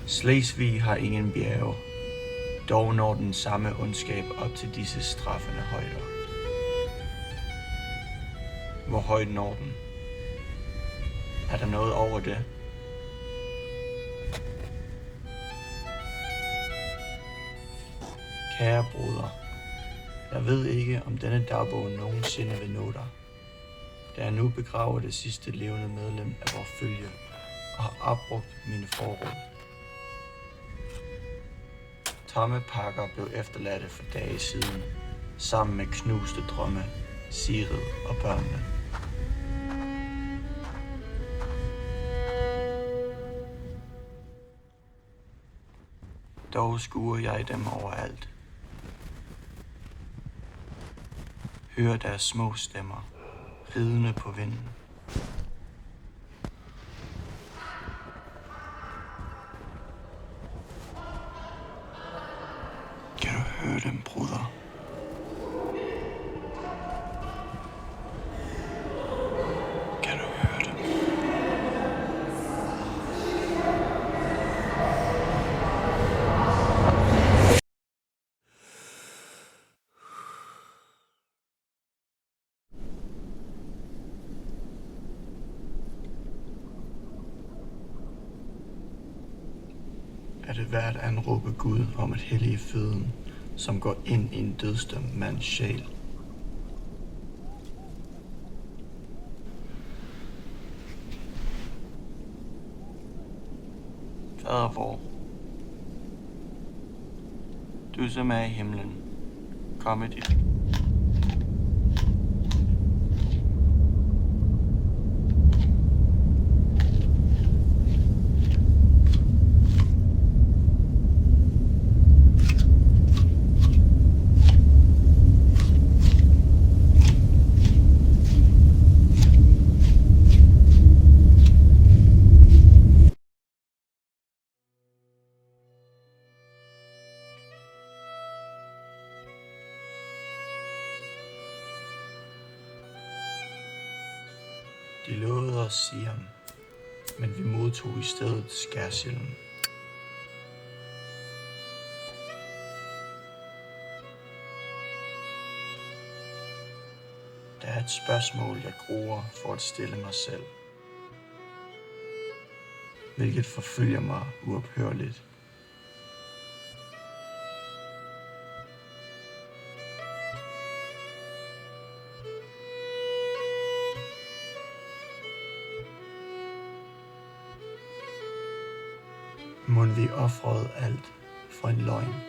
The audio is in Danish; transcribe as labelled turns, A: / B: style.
A: Slesvig har ingen bjerge, dog når den samme ondskab op til disse straffende højder. Hvor højt når den? Er der noget over det? Kære broder, jeg ved ikke, om denne dagbog nogensinde vil nå dig, da jeg nu begraver det sidste levende medlem af vores følge og har opbrugt mine forråd. Tomme pakker blev efterladte for dage siden, sammen med knuste drømme, Sigrid og børnene. Dog skuer jeg dem overalt. Hører deres små stemmer, ridende på vinden. Kan du høre dem, bruder? Kan du høre dem? Er det værd at anråbe Gud om et hellige føden, som går ind i en dødsdømt mands sjæl? Fader vor, du som er i himlen, kom med dit. De lovede os Sion, men vi modtog i stedet skærsilden. Der er et spørgsmål, jeg gruer for at stille mig selv, hvilket forfølger mig uophørligt. Mon vi ofrede alt for en løgn?